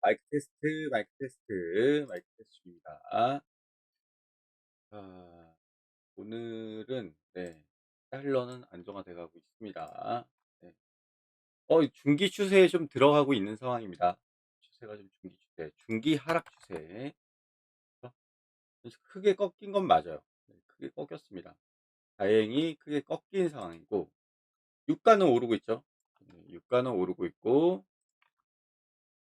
마이크 테스트, 마이크 테스트, 마이크 테스트입니다. 아, 오늘은 달러는 안정화돼 가고 있습니다. 네. 중기 추세에 좀 들어가고 있는 상황입니다. 추세가 좀 중기 추세, 중기 하락 추세. 어, 그래서 크게 꺾인 건 맞아요. 네, 크게 꺾였습니다. 다행히 크게 꺾인 상황이고, 유가는 오르고 있죠. 유가는 오르고 있고,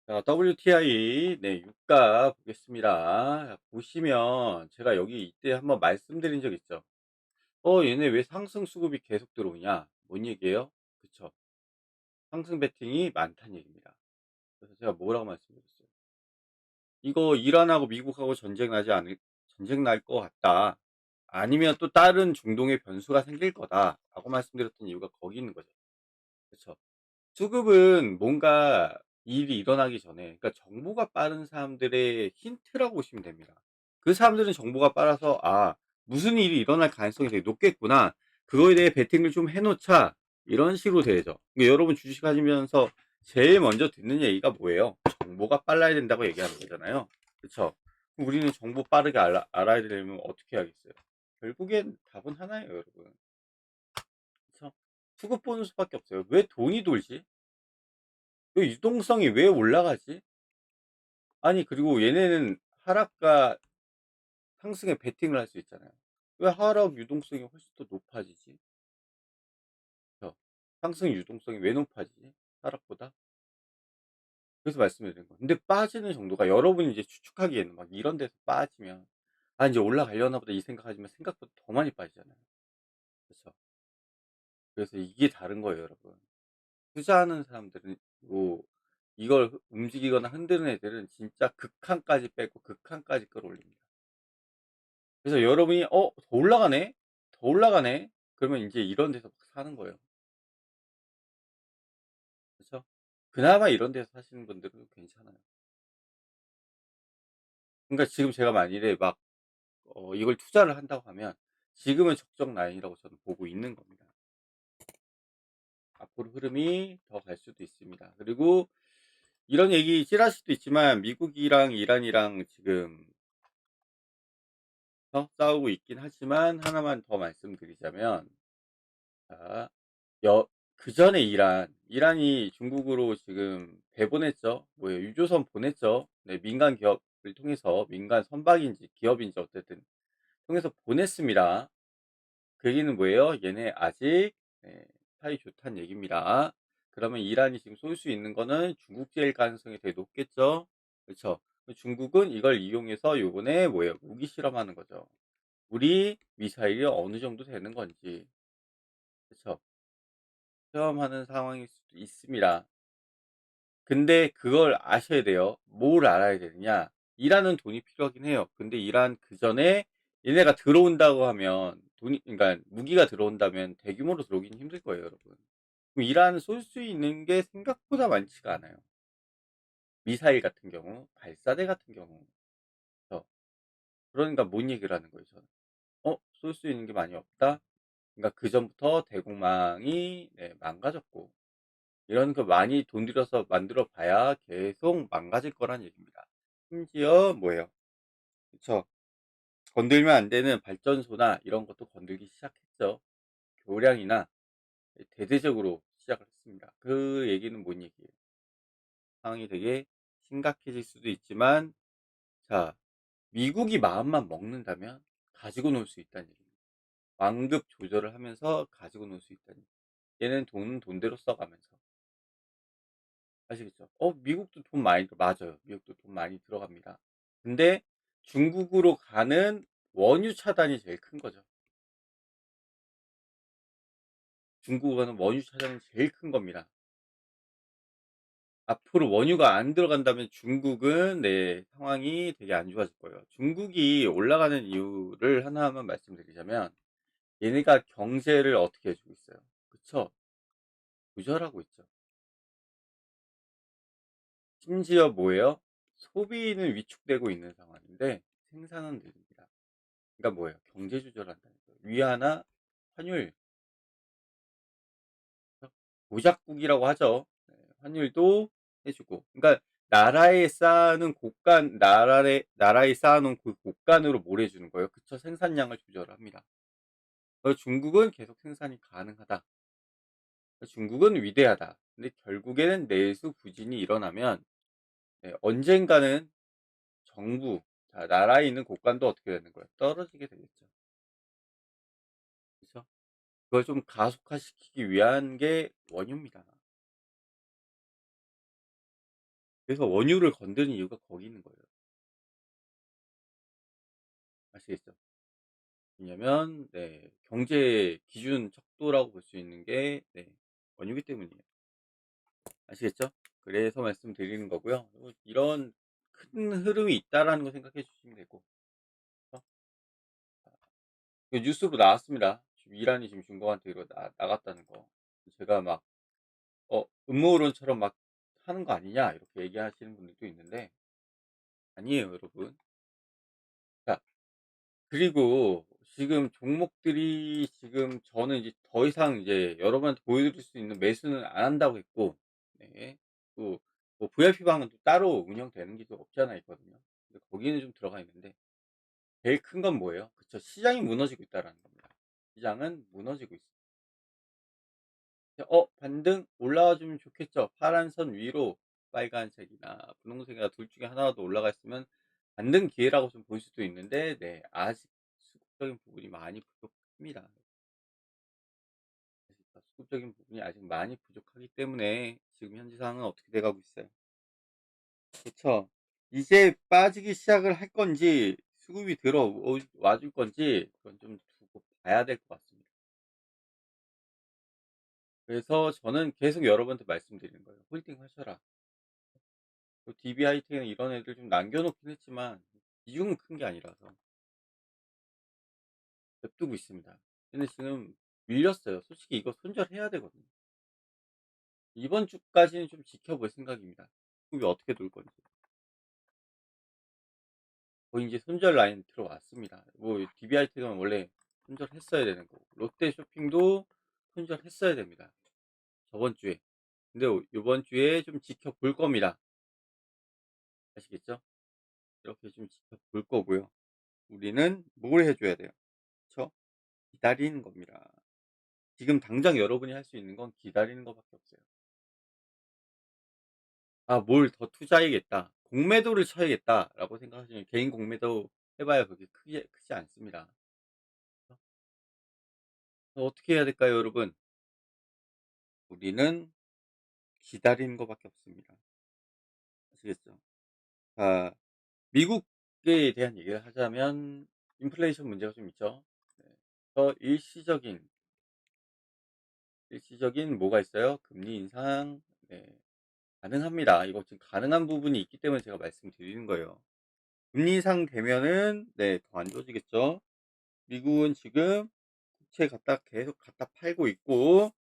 자, WTI, 유가 보겠습니다. 자, 보시면 제가 여기 이때 한번 말씀드린 적 있죠. 얘네 왜 상승 수급이 계속 들어오냐? 뭔 얘기예요? 그쵸. 상승 베팅이 많다는 얘기입니다. 그래서 제가 뭐라고 말씀드렸어요? 이거 이란하고 미국하고 전쟁 날 것 같다. 아니면 또 다른 중동의 변수가 생길 거다라고 말씀드렸던 이유가 거기 있는 거죠. 그쵸. 수급은 뭔가 일이 일어나기 전에, 그러니까 정보가 빠른 사람들의 힌트라고 보시면 됩니다. 그 사람들은 정보가 빨라서 '아, 무슨 일이 일어날 가능성이 되게 높겠구나. 그거에 대해 베팅을 좀 해 놓자.' 이런 식으로 돼야죠. 그러니까 여러분 주식 하시면서 제일 먼저 듣는 얘기가 뭐예요? 정보가 빨라야 된다고 얘기하는 거잖아요. 그쵸? 그럼 우리는 정보 빠르게 알아야 되려면 어떻게 해야겠어요? 결국엔 답은 하나예요, 여러분. 그쵸? 수급 보는 수밖에 없어요. '왜 돈이 돌지? 왜 유동성이 왜 올라가지?' 아니, 그리고 얘네는 하락과 상승에 베팅을 할 수 있잖아요. 왜 하락 유동성이 훨씬 더 높아지지? 그죠? 상승 유동성이 왜 높아지지? 하락보다? 그래서 말씀을 드린 거예요. 근데 빠지는 정도가 여러분이 이제 추측하기에는 막 이런 데서 빠지면 '아, 인제 올라가려나 보다.' 이 생각하지만 생각보다 더 많이 빠지잖아요. 그쵸? 그래서 이게 다른 거예요, 여러분. 투자하는 사람들은 이걸 움직이거나 흔드는 애들은 진짜 극한까지 빼고 극한까지 끌어올립니다. 그래서 여러분이 '더 올라가네. 더 올라가네.' 그러면 인제 이런 데서 막 사는 거예요. 그쵸? 그나마 이런 데서 사시는 분들은 괜찮아요. 그러니까 지금 제가 만일에 막 이걸 투자를 한다고 하면 지금은 적정 라인이라고 저는 보고 있는 겁니다. 앞으로 흐름이 더 갈 수도 있습니다. 그리고 이런 얘기 찌라실 수도 있지만 미국이랑 이란이랑 지금 싸우고 있긴 하지만 하나만 더 말씀드리자면, 자, 여 그전에 이란이 중국으로 지금 배 보냈죠. 뭐예요? 유조선 보냈죠. 네, 민간 기업을 통해서, 민간 선박인지 기업인지 어쨌든 통해서 보냈습니다. 그 얘기는 뭐예요? 얘네 아직 사이 좋다는 얘기입니다. 그러면 이란이 지금 쏠 수 있는 거는 중국제일 가능성이 되게 높겠죠. 그쵸? 중국은 이걸 이용해서 요번에 뭐예요? 무기 실험하는 거죠. 우리 미사일이 어느 정도 되는 건지. 그쵸? 시험하는 상황일 수도 있습니다. 근데 그걸 아셔야 돼요. 뭘 알아야 되느냐? 일하는 돈이 필요하긴 해요. 근데 이란 그전에 얘네가 들어온다고 하면 돈이, 그러니까 무기가 들어온다면 대규모로 들어오기는 힘들 거예요, 여러분. 그럼 이란 쏠 수 있는 게 생각보다 많지가 않아요. 미사일 같은 경우, 발사대 같은 경우. 그래서 그러니까 뭔 얘기를 하는 거예요, 저는. 쏠 수 있는 게 많이 없다? 그러니까 그전부터 대공망이 망가졌고, 이런 거 많이 돈 들여서 만들어 봐야 계속 망가질 거란 얘기입니다. 심지어 뭐예요? 그쵸. 건들면 안 되는 발전소나 이런 것도 건들기 시작했죠. 교량이나 대대적으로 시작을 했습니다. 그 얘기는 뭔 얘기예요? 상황이 되게 심각해질 수도 있지만, 자, 미국이 마음만 먹는다면 가지고 놀 수 있다는 얘기입니다. 완급 조절을 하면서 가지고 놀 수 있다는 얘기. 얘는 돈은 돈대로 써가면서. 아시겠죠? 미국도 돈 많이 맞아요. 미국도 돈 많이 들어갑니다. 근데 중국으로 가는 원유 차단이 제일 큰 거죠. 중국으로 가는 원유 차단이 제일 큰 겁니다. 앞으로 원유가 안 들어간다면 중국은 상황이 되게 안 좋아질 거예요. 중국이 올라가는 이유를 하나만 말씀드리자면, 얘네가 경제를 어떻게 해 주고 있어요. 그쵸? 조절하고 있죠. 심지어 뭐예요? 소비는 위축되고 있는 상황인데 생산은 느립니다. 그러니까 뭐예요? 경제 조절한다는 거예요. 위안화 환율, 어, 조작국이라고 하죠. 환율도 해 주고. 그러니까 나라에 쌓아놓은 곡간 나라에 쌓아 놓은 그 곡간으로 뭘 해 주는 거예요? 그쵸. 생산량을 조절합니다. 중국은 계속 생산이 가능하다. 중국은 위대하다. 근데 결국에는 내수 부진이 일어나면 언젠가는 정부 나라에 있는 곳간도 어떻게 되는 거예요? 떨어지게 되겠죠. 그죠? 그걸 좀 가속화시키기 위한 게 원유입니다. 그래서 원유를 건드는 이유가 거기 있는 거예요. 아시겠죠? 왜냐면 경제 기준 척도라고 볼 수 있는 게 원유기 때문이에요. 아시겠죠? 그래서 말씀드리는 거고요. 이런 큰 흐름이 있다라는 거 생각해 주시면 되고. 어? 그 뉴스로 나왔습니다. 지금 이란이 지금 중국한테 나갔다는 거. 제가 막 음모론처럼 막 하는 거 아니냐 이렇게 얘기하시는 분들도 있는데 아니에요, 여러분. 자, 그리고 지금 종목들이 지금 저는 이제 더 이상 이제 여러분한테 보여드릴 수 있는 매수는 안 한다고 했고, 네. 또 뭐 VIP 방은 또 따로 운영되는 게 또 없지 않아 있거든요. 근데 거기는 좀 들어가 있는데 제일 큰 건 뭐예요? 그쵸. 시장이 무너지고 있다라는 겁니다. 시장은 무너지고 있어요. 반등 올라와 주면 좋겠죠. 파란 선 위로 빨간색이나 분홍색이나 둘 중에 하나라도 올라가 있으면 반등 기회라고 좀 볼 수도 있는데 아직 수급적인 부분이 많이 부족합니다. 그래서 수급적인 부분이 아직 많이 부족하기 때문에 지금 현재 상황은 어떻게 돼 가고 있어요. 그쵸. 이제 빠지기 시작을 할 건지 수급이 와줄 건지 그건 좀 두고 봐야 될 것 같습니다. 그래서 저는 계속 여러분한테 말씀드리는 거예요. "홀딩 하셔라." DB하이텍은 이런 애들 좀 남겨 놓긴 했지만 비중은 큰 게 아니라서 냅두고 있습니다. 근데 지금 밀렸어요. 솔직히 이거 손절해야 되거든요. 이번 주까지는 좀 지켜볼 생각입니다. 수급이 어떻게 돌 건지. 거의 인제 손절 라인 들어왔습니다. 뭐 DB하이텍은 원래 손절했어야 되는 거고 롯데쇼핑도 손절했어야 됩니다, 저번 주에. 근데 요번 주에 좀 지켜볼 겁니다. 아시겠죠? 이렇게 좀 지켜볼 거고요. 우리는 뭘 해 줘야 돼요? 그쵸? 기다리는 겁니다. 지금 당장 여러분이 할 수 있는 건 기다리는 것 밖에 없어요. '아 뭘 더 투자해야겠다. 공매도를 쳐야겠다.'라고 생각하시면 개인 공매도 해 봐야 그게 크지 않습니다. 어떻게 해야 될까요 여러분? 우리는 기다리는 것 밖에 없습니다. 아시겠죠? 자, 미국에 대한 얘기를 하자면 인플레이션 문제가 좀 있죠. 네. 일시적인 뭐가 있어요? 금리 인상 가능합니다. 이거 지금 가능한 부분이 있기 때문에 제가 말씀드리는 거예요. 금리 인상되면은 더 안 좋아지겠죠. 미국은 지금 국채 계속 갖다 팔고 있고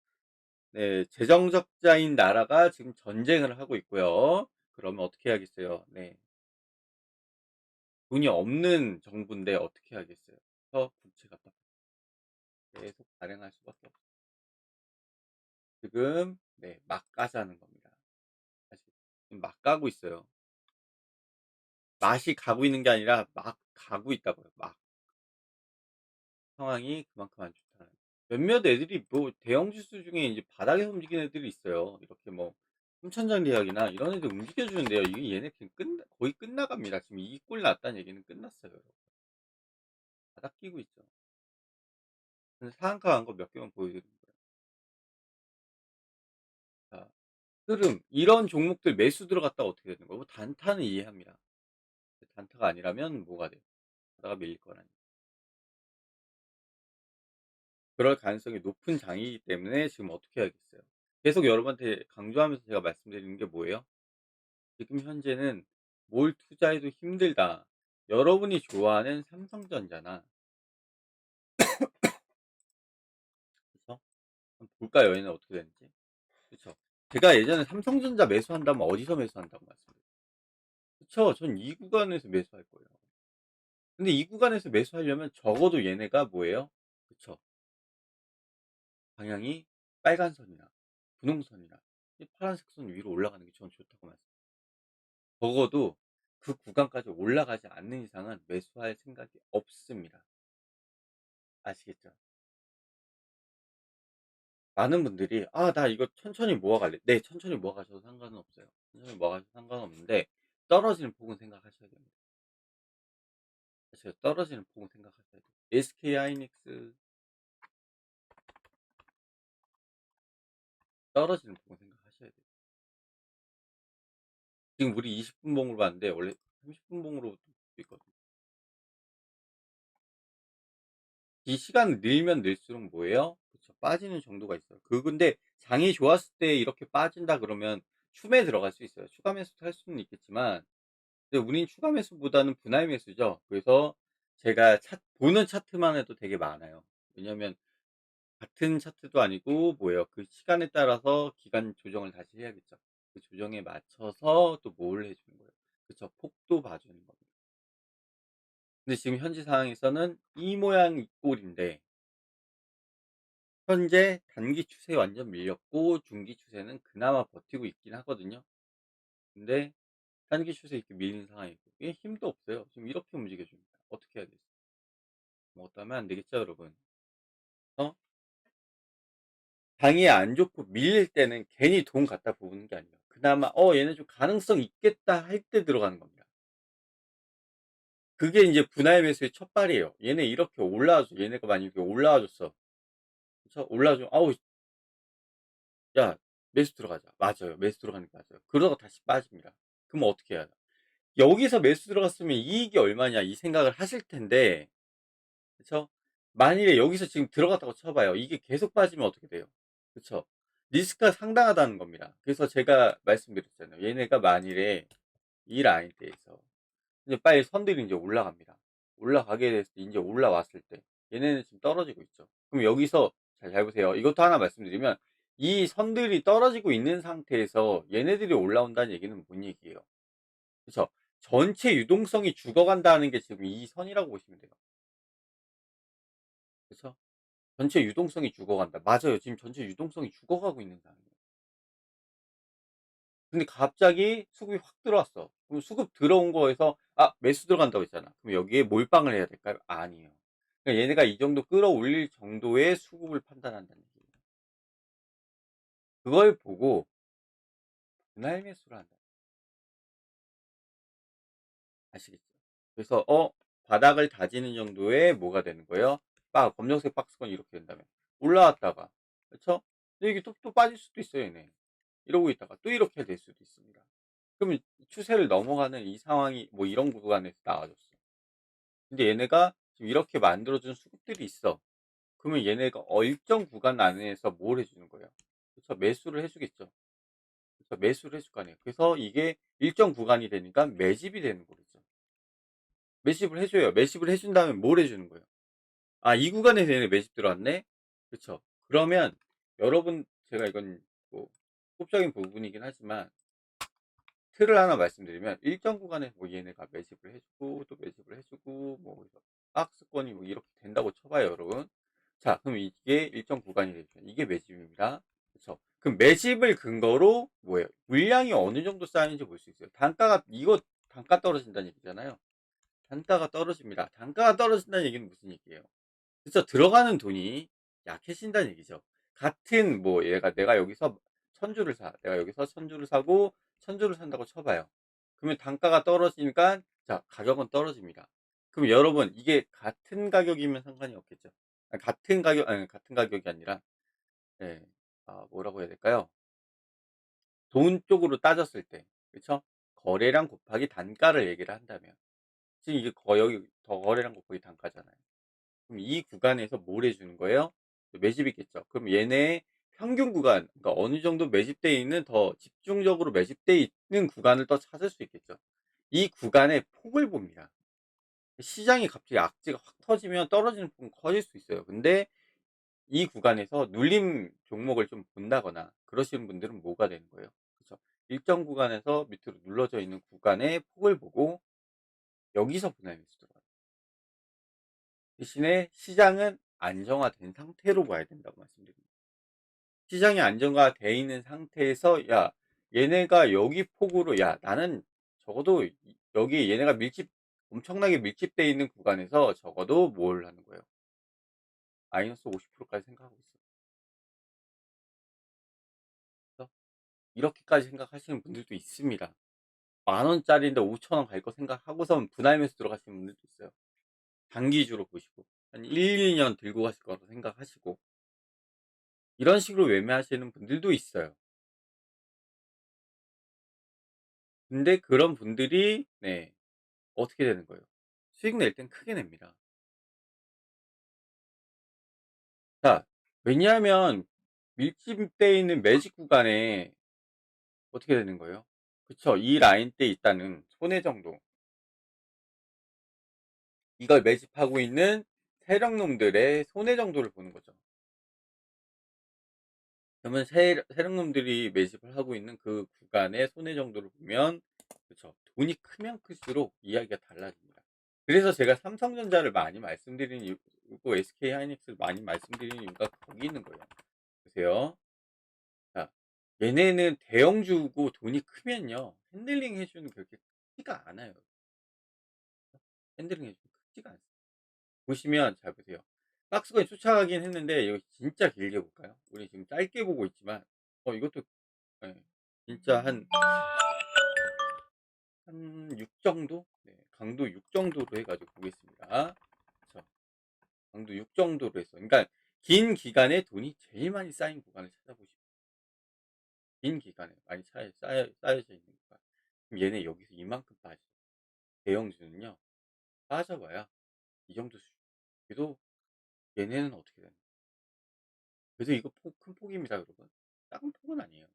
재정 적자인 나라가 지금 전쟁을 하고 있고요. 그러면 어떻게 해야겠어요? 돈이 없는 정부인데 어떻게 하겠어요. 그래서 국채 갖다 계속 발행할 수밖에 없어요. 지금 막 가자는 겁니다. 사실 지금 막 가고 있어요. 맛이 가고 있는 게 아니라 막 가고 있다고요. 막. 상황이 그만큼 안 좋다는. 몇몇 애들이 뭐 대형 지수 중에 이제 바닥에서 움직이는 애들이 있어요. 이렇게 뭐 삼천장 대학이나 이런 애들 움직여 주는데요. 이게 얘네 지금 거의 끝나갑니다. 지금 이 꼴 났다는 얘기는 끝났어요. 바닥 끼고 있죠. 근데 상한가 간 거 몇 개만 보여드리는 거예요. 자, 흐름 이런 종목들 매수 들어갔다가 어떻게 되는 거예요? 뭐 단타는 이해합니다. 단타가 아니라면 뭐가 돼요? 바다가 밀릴 거라니. 그럴 가능성이 높은 장이기 때문에 지금 어떻게 해야겠어요? 계속 여러분한테 강조하면서 제가 말씀드리는 게 뭐예요? 지금 현재는 뭘 투자해도 힘들다. 여러분이 좋아하는 삼성전자나 그쵸? 한번 볼까요? 얘는 어떻게 되는지. 그쵸? 제가 예전에 삼성전자 매수한다면 어디서 매수한다고 말씀드렸어요. 그쵸? 전 이 구간에서 매수할 거예요. 근데 이 구간에서 매수하려면 적어도 얘네가 뭐예요? 그쵸? 방향이 빨간 선이나 분홍 선이나 이 파란색 선 위로 올라가는 게 저는 좋다고 말씀드려요. 적어도 그 구간까지 올라가지 않는 이상은 매수할 생각이 없습니다. 아시겠죠? 많은 분들이 "아 나 이거 천천히 모아 갈래." 네, 천천히 모아 가셔도 상관은 없어요. 천천히 모아 가셔도 상관은 없는데 떨어지는 폭은 생각하셔야 됩니다. 사실 떨어지는 폭은 생각하셔야 돼요. SK 하이닉스 떨어지는 폭은 생각하셔야 돼요. 지금 우리 20분 봉으로 봤는데 원래 30분 봉으로도 볼 수 있거든요. 이 시간 늘면 늘수록 뭐예요? 그쵸. 빠지는 정도가 있어요. 근데 장이 좋았을 때 이렇게 빠진다 그러면 추매에 들어갈 수 있어요. 추가 매수도 할 수는 있겠지만 근데 우린 추가 매수보다는 분할 매수죠. 그래서 제가 보는 차트만 해도 되게 많아요. 왜냐면 같은 차트도 아니고 뭐예요. 그 시간에 따라서 기간 조정을 다시 해야겠죠. 그 조정에 맞춰서 또 뭘 해 주는 거예요. 그쵸. 폭도 봐 주는 겁니다. 근데 지금 현재 상황에서는 이 모양 이 꼴인데 현재 단기 추세에 완전 밀렸고 중기 추세는 그나마 버티고 있긴 하거든요. 근데 단기 추세에 이렇게 밀린 상황이고 이게 힘도 없어요. 지금 이렇게 움직여 줍니다. 어떻게 해야 되지? 아무것도 하면 안 되겠죠 여러분. 어? 장이 안 좋고 밀릴 때는 괜히 돈 갖다 부으는 게 아니에요. 그나마 '얘네 좀 가능성 있겠다.' 할 때 들어가는 겁니다. 그게 인제 분할 매수의 첫 발이에요. 얘네 이렇게 올라와 줘 얘네가 만약에 올라와 줬어. 그쵸? 올라와 주면 '아우 야 매수 들어가자.' 맞아요. 매수 들어가는 게 맞아요. 그러다가 다시 빠집니다. 그러면 어떻게 해야 여기서 매수 들어갔으면 이익이 얼마냐 이 생각을 하실 텐데 그쵸? 만일에 여기서 지금 들어갔다고 쳐 봐요. 이게 계속 빠지면 어떻게 돼요? 그쵸? 리스크가 상당하다는 겁니다. 그래서 제가 말씀드렸잖아요. 얘네가 만일에 이 라인대에서 이제 빨리 선들이 인제 올라갑니다. 올라가게 됐을 때 인제 올라왔을 때 얘네는 지금 떨어지고 있죠. 그럼 여기서 잘 보세요. 이것도 하나 말씀드리면 이 선들이 떨어지고 있는 상태에서 얘네들이 올라온다는 얘기는 뭔 얘기예요? 그쵸? 전체 유동성이 죽어간다는 게 지금 이 선이라고 보시면 돼요. 그쵸? 전체 유동성이 죽어간다. 맞아요. 지금 전체 유동성이 죽어가고 있는 상황이에요. 근데 갑자기 수급이 확 들어왔어. 그럼 수급 들어온 거에서 매수 들어간다고 했잖아. 그럼 여기에 몰빵을 해야 될까요? 아니에요. 그러니까 얘네가 이 정도 끌어올릴 정도의 수급을 판단한다는 얘기예요. 그걸 보고 분할 매수를 한다. 아시겠죠? 그래서 바닥을 다지는 정도의 뭐가 되는 거예요? 검정색 박스권이 이렇게 된다면 올라왔다가 그쵸? 근데 이게 또 빠질 수도 있어요 얘네. 이러고 있다가 또 이렇게 될 수도 있습니다. 그러면 추세를 넘어가는 이 상황이 뭐 이런 구간에서 나와줬어. 근데 얘네가 지금 이렇게 만들어 준 수급들이 있어. 그러면 얘네가 일정 구간 안에서 뭘 해 주는 거예요? 그쵸. 매수를 해 주겠죠. 그쵸. 매수를 해줄 거 아니에요. 그래서 이게 일정 구간이 되니까 매집이 되는 거겠죠. 매집을 해 줘요. 매집을 해준 다음에 뭘 해 주는 거예요? '이 구간에서 얘네 매집 들어왔네.' 그쵸. 그러면 여러분 제가 이건 뭐 법적인 부분이긴 하지만 틀을 하나 말씀드리면 일정 구간에 뭐 얘네가 매집을 해 주고 또 매집을 해 주고 뭐 그래서 박스권이 뭐 이렇게 된다고 쳐 봐요 여러분. 자 그럼 이게 일정 구간이 되죠. 이게 매집입니다. 그쵸. 그럼 매집을 근거로 뭐예요? 물량이 어느 정도 쌓이는지 볼 수 있어요. 단가 떨어진다는 얘기잖아요. 단가가 떨어집니다. 단가가 떨어진다는 얘기는 무슨 얘기예요? 그쵸. 들어가는 돈이 약해진다는 얘기죠. 같은 뭐 얘가 내가 여기서 천 주를 사. 내가 여기서 천 주를 사고 천 주를 산다고 쳐 봐요. 그러면 단가가 떨어지니까 자 가격은 떨어집니다. 그럼 여러분 이게 같은 가격이면 상관이 없겠죠. 같은 가격이 아니라 예. 뭐라고 해야 될까요? 돈 쪽으로 따졌을 때 그쵸? 거래량 곱하기 단가를 얘기를 한다면 지금 이게 여기 거래량 곱하기 단가잖아요. 그럼 이 구간에서 뭘 해 주는 거예요? 매집이겠죠. 그럼 얘네의 평균 구간 그러니까 어느 정도 매집돼 있는 더 집중적으로 매집돼 있는 구간을 또 찾을 수 있겠죠. 이 구간의 폭을 봅니다. 시장이 갑자기 악재가 확 터지면 떨어지는 폭은 커질 수 있어요. 근데 이 구간에서 눌림 종목을 좀 본다거나 그러시는 분들은 뭐가 되는 거예요? 그쵸. 일정 구간에서 밑으로 눌러져 있는 구간의 폭을 보고 여기서 분할 매수 들어가요. 대신에 시장은 안정화된 상태로 봐야 된다고 말씀드립니다. 시장이 안정화돼 있는 상태에서 얘네가 여기 폭으로 나는 적어도 여기 얘네가 엄청나게 밀집되어 있는 구간에서 적어도 뭘 하는 거예요? 마이너스 50% 까지 생각하고 있어요. 그래서 이렇게까지 생각하시는 분들도 있습니다. 만 원짜리인데 5천 원 갈 거 생각하고선 분할 매수 들어가시는 분들도 있어요. 단기주로 보시고 한 1-2년 들고 가실 거라고 생각하시고 이런 식으로 매매하시는 분들도 있어요. 근데 그런 분들이 어떻게 되는 거예요? 수익 낼 땐 크게 냅니다. 자, 왜냐하면 밀집되어 있는 매직 구간에 어떻게 되는 거예요? 그쵸. 이 라인대에 있다는 손해 정도. 이걸 매집하고 있는 세력놈들의 손해 정도를 보는 거죠. 그러면 세력놈들이 매집을 하고 있는 그 구간의 손해 정도를 보면 그쵸. 돈이 크면 클수록 이야기가 달라집니다. 그래서 제가 삼성전자를 많이 말씀드리는 이유고 SK하이닉스를 많이 말씀드리는 이유가 거기 있는 거예요. 보세요. 자, 얘네는 대형주고 돈이 크면요. 핸들링 해 주는 그렇게 크지가 않아요. 핸들링 해 주는 크지가 않습니다. 보시면 잘 보세요. 박스권이 쫓아가긴 했는데 이거 진짜 길게 볼까요? 우리 지금 짧게 보고 있지만 이것도 예 진짜 한 6 정도? 네. 강도 6 정도로 해 가지고 보겠습니다. 그쵸. 강도 6 정도로 해서 그러니까 긴 기간에 돈이 제일 많이 쌓인 구간을 찾아보시면 긴 기간에 많이 쌓여져 있는 구간. 그럼 얘네 여기서 이만큼 빠져. 대형주는요. 빠져봐야 이 정도 수준. 그래도 얘네는 어떻게 되나. 그래도 이거 큰 폭입니다, 여러분. 작은 폭은 아니에요.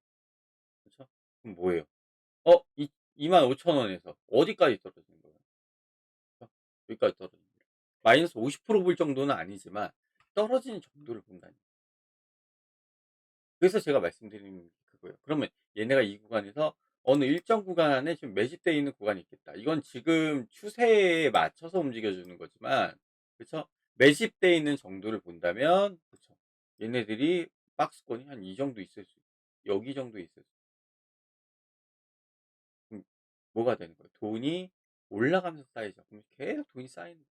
그쵸? 그럼 뭐예요? 이 25,000원에서 어디까지 떨어지는 거예요? 그쵸? 여기까지 떨어집니다. 마이너스 50%볼 정도는 아니지만 떨어지는 정도를 본다니. 그래서 제가 말씀드리는 게 그거예요. 그러면 얘네가 이 구간에서 어느 일정 구간 안에 좀 매집되어 있는 구간이 있겠다. 이건 지금 추세에 맞춰서 움직여 주는 거지만 그쵸? 매집되어 있는 정도를 본다면 그쵸? 얘네들이 박스권이 한 이 정도 있을 수 여기 정도 있을 수 그럼 뭐가 되는 거예요? 돈이 올라가면서 쌓이죠. 그럼 계속 돈이 쌓이는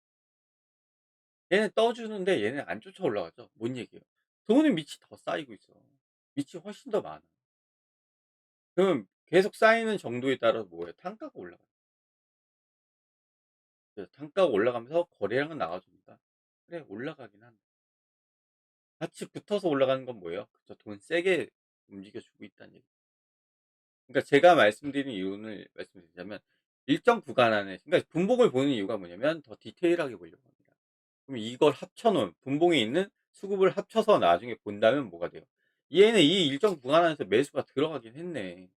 얘는 떠 주는데 얘는 안 쫓아 올라가죠. 뭔 얘기예요? 돈은 밑이 더 쌓이고 있어. 밑이 훨씬 더 많아. 그럼 계속 쌓이는 정도에 따라서 뭐예요?単価が올라가요. 그래서 단가가 올라가면서 거래량은 나와줍니다. 그래 올라가긴 한다. 같이 붙어서 올라가는 건 뭐예요? 그쵸. 돈 세게 움직여 주고 있다는 얘기. 그러니까 제가 말씀드린 이유를 말씀드리자면 일정 구간 안에 그러니까 분봉을 보는 이유가 뭐냐면 더 디테일하게 보려고 합니다. 그럼 이걸 합쳐 놓은 분봉에 있는 수급을 합쳐서 나중에 본다면 뭐가 돼요? 얘는 이 일정 구간 안에서 매수가 들어가긴 했네.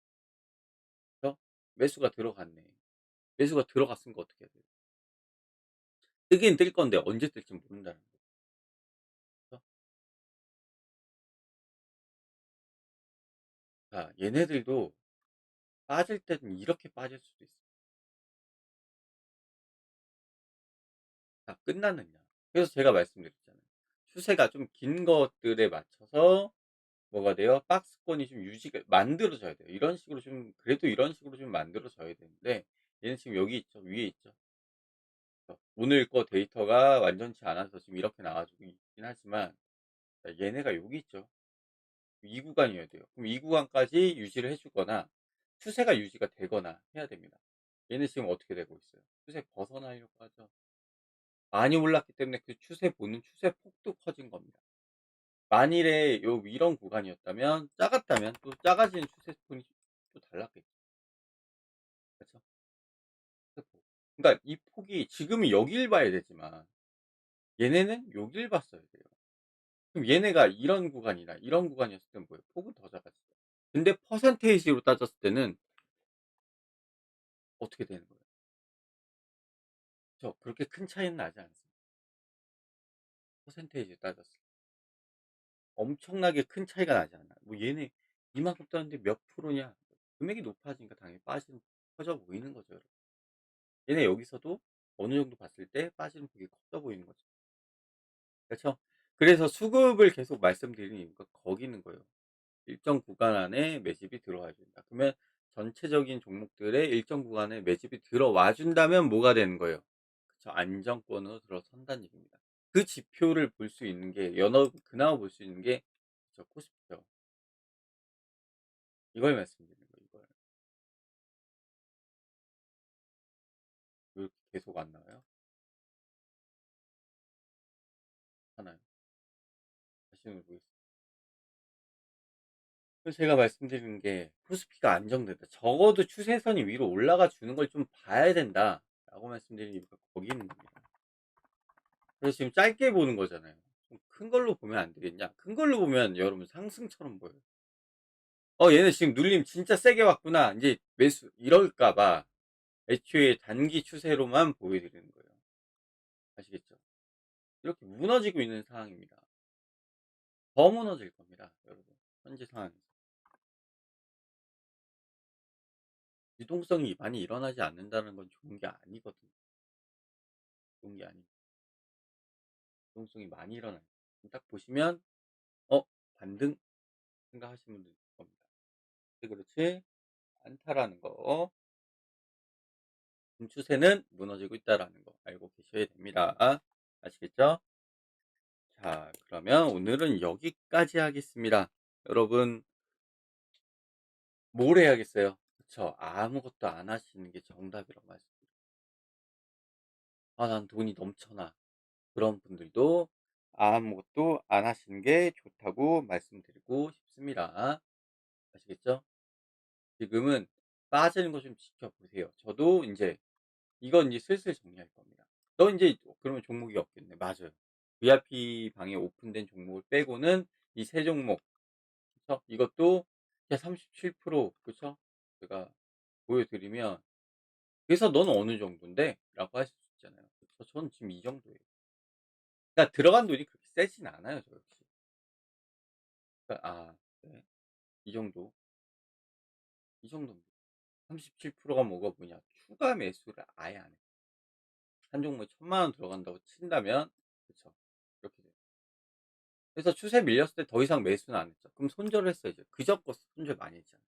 그죠? 매수가 들어갔네. 매수가 들어갔으니까 어떻게 해야 돼요? 뜨긴 뜰 건데 언제 뜰지 모른다는 거죠. 자, 얘네들도 빠질 때는 이렇게 빠질 수도 있어요. 다 끝났느냐. 그래서 제가 말씀드렸잖아요. 추세가 좀 긴 것들에 맞춰서 뭐가 돼요? 박스권이 좀 유지가 만들어져야 돼요. 이런 식으로 좀 그래도 이런 식으로 좀 만들어져야 되는데 얘는 지금 여기 있죠. 위에 있죠. 오늘 거 데이터가 완전치 않아서 지금 이렇게 나와 가지고 있긴 하지만 자 얘네가 여기 있죠. 이 구간이어야 돼요. 그럼 이 구간까지 유지를 해 주거나 추세가 유지가 되거나 해야 됩니다. 얘는 지금 어떻게 되고 있어요? 추세 벗어나려고 하죠. 많이 올랐기 때문에 그 추세 보는 추세 폭도 커진 겁니다. 만일에 요 이런 구간이었다면 작았다면 또 작아지는 추세폰이 또 달랐겠죠. 그쵸? 추세폭. 그러니까 이 폭이 지금은 여길 봐야 되지만 얘네는 여길 봤어야 돼요. 그럼 얘네가 이런 구간이나 이런 구간이었을 땐 뭐예요? 폭은 더 작아지죠. 근데 퍼센테이지로 따졌을 때는 어떻게 되는 거예요? 그렇게 큰 차이는 나지 않습니다. 퍼센테이지로 따졌을 때. 엄청나게 큰 차이가 나지 않아요. 뭐 얘네 이만큼 떴는데 몇 프로냐? 금액이 높아지니까 당연히 빠지는 커져 보이는 거죠, 여러분. 얘네 여기서도 어느 정도 봤을 때 빠지는 폭이 커져 보이는 거죠. 그렇죠? 그래서 수급을 계속 말씀드리는 이유가 거기 있는 거예요. 일정 구간 안에 매집이 들어와야 된다. 그러면 전체적인 종목들의 일정 구간에 매집이 들어와 준다면 뭐가 되는 거예요? 그쵸. 안정권으로 들어선다는 얘기입니다. 그 지표를 볼 수 있는 게 그나마 볼 수 있는 게 저 코스피죠. 이걸 말씀드리는 거예요, 이걸. 왜 이렇게 계속 안 나와요? 하나요? 다시 누르겠습니다. 그래서 제가 말씀드리는 게 코스피가 안정된다. 적어도 추세선이 위로 올라가 주는 걸 좀 봐야 된다라고 말씀드리는 이유가 거기 있는 겁니다. 그래서 지금 짧게 보는 거잖아요. 좀 큰 걸로 보면 안 되겠냐? 큰 걸로 보면 여러분 상승처럼 보여요. 얘네 지금 눌림 진짜 세게 왔구나. 인제 매수 이럴까 봐 애초에 단기 추세로만 보여드리는 거예요. 아시겠죠? 이렇게 무너지고 있는 상황입니다. 더 무너질 겁니다, 여러분. 현재 상황에서. 유동성이 많이 일어나지 않는다는 건 좋은 게 아니거든요. 좋은 게 아닙니다. 유동성이 많이 일어나요. 딱 보시면 '어 반등?' 생각하시는 분들 있을 겁니다. 근데 그렇지 않다라는 거. 추세는 무너지고 있다라는 거 알고 계셔야 됩니다. 아시겠죠? 자, 그러면 오늘은 여기까지 하겠습니다. 여러분, 뭘 해야겠어요? 그쵸? 아무것도 안 하시는 게 정답이라고 말씀드려요. 아, 난 돈이 넘쳐나. 그런 분들도 아무것도 안 하시는 게 좋다고 말씀드리고 싶습니다. 아시겠죠? 지금은 빠지는 거 좀 지켜보세요. 저도 이제 이건 이제 슬슬 정리할 겁니다. 너 인제 그러면 종목이 없겠네. 맞아요. VIP 방에 오픈된 종목을 빼고는 이 세 종목 그쵸? 이것도 그냥 37% 그쵸? 제가 보여드리면 그래서 "넌 어느 정도인데?" 라고 하실 수 있잖아요. 그쵸? 저는 지금 이 정도예요. 그러니까 들어간 돈이 그렇게 세진 않아요, 저 역시. 그러니까 네. 이 정도, 이 정도입니다. 37%가 뭐냐 추가 매수를 아예 안 해요. 한 종목에 1,000,000원 들어간다고 친다면 그쵸. 이렇게 돼요. 그래서 추세 밀렸을 때 더 이상 매수는 안 했죠. 그럼 손절을 했어야죠. 그저 거 손절 많이 했잖아요.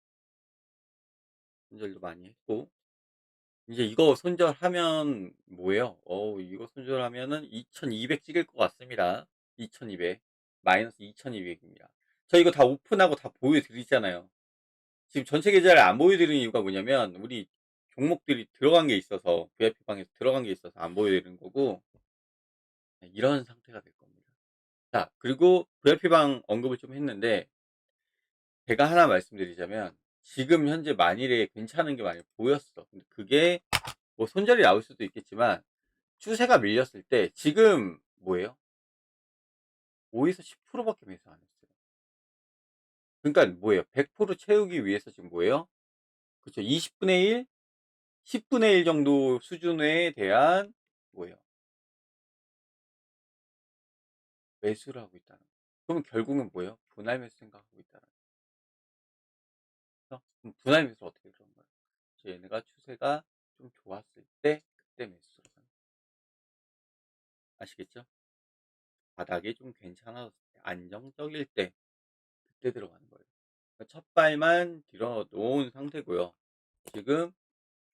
손절도 많이 했고 이제 이거 손절하면 뭐예요? 이거 손절하면은 2,200 찍을 것 같습니다. 2,200 마이너스 2,200 입니다. 저 이거 다 오픈하고 다 보여드리잖아요. 지금 전체 계좌를 안 보여드리는 이유가 뭐냐면 우리 종목들이 들어간 게 있어서 VIP 방에서 들어간 게 있어서 안 보여드리는 거고 네, 이런 상태가 될 겁니다. 자, 그리고 VIP 방 언급을 좀 했는데 제가 하나 말씀드리자면 지금 현재 만일에 괜찮은 게 많이 보였어. 근데 그게 뭐 손절이 나올 수도 있겠지만 추세가 밀렸을 때 지금 뭐예요? 5에서 10% 밖에 매수 안 했어요. 그러니까 뭐예요? 100% 채우기 위해서 지금 뭐예요? 그쵸. 20분의 1, 10분의 1 정도 수준에 대한 뭐예요? 매수를 하고 있다는 거예요. 그러면 결국은 뭐예요? 분할 매수 생각하고 있다는 거죠. 그럼 분할 매수를 어떻게 그런 거예요? 얘네가 추세가 좀 좋았을 때 그때 매수를 하는 거예요. 아시겠죠? 바닥이 좀 괜찮았을 때 안정적일 때 그때 들어가는 거예요. 그러니까 첫 발만 들어 놓은 상태고요. 지금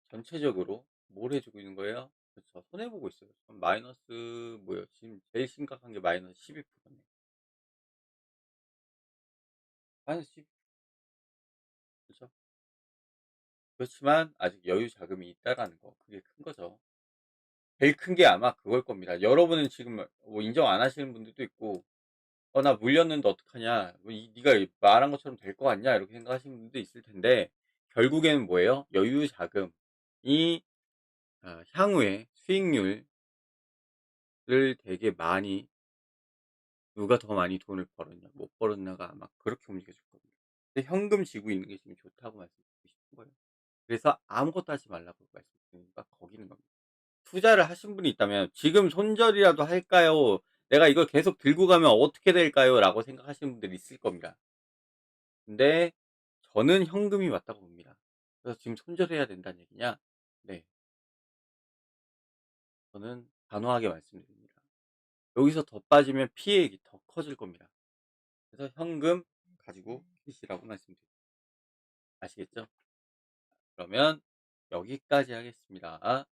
전체적으로 뭘 해 주고 있는 거예요? 그쵸. 손해 보고 있어요. 지금 마이너스 뭐예요? 지금 제일 심각한 게 마이너스 12% 네. 마이너스 12 그죠? 그렇지만 아직 여유 자금이 있다라는 거 그게 큰 거죠. 제일 큰 게 아마 그걸 겁니다. 여러분은 지금 뭐 인정 안 하시는 분들도 있고 나 물렸는데 어떡하냐. 뭐 네가 말한 것처럼 될 것 같냐." 이렇게 생각하시는 분도 있을 텐데 결국에는 뭐예요? 여유 자금이 향후에 수익률을 되게 많이 누가 더 많이 돈을 벌었냐 못 벌었냐가 아마 그렇게 움직여질 겁니다. 근데 현금 쥐고 있는 게 지금 좋다고 말씀드리고 싶은 거예요. 그래서 아무것도 하지 말라고 말씀드리는 이유가 거기 있는 겁니다. 투자를 하신 분이 있다면 '지금 손절이라도 할까요? 내가 이걸 계속 들고 가면 어떻게 될까요?' 라고 생각하시는 분들이 있을 겁니다. 근데 저는 현금이 맞다고 봅니다. 그래서 지금 손절해야 된다는 얘기냐? 네. 저는 단호하게 말씀드립니다. 여기서 더 빠지면 피해액이 더 커질 겁니다. 그래서 현금 가지고 계시라고 말씀드립니다. 아시겠죠? 그러면 여기까지 하겠습니다.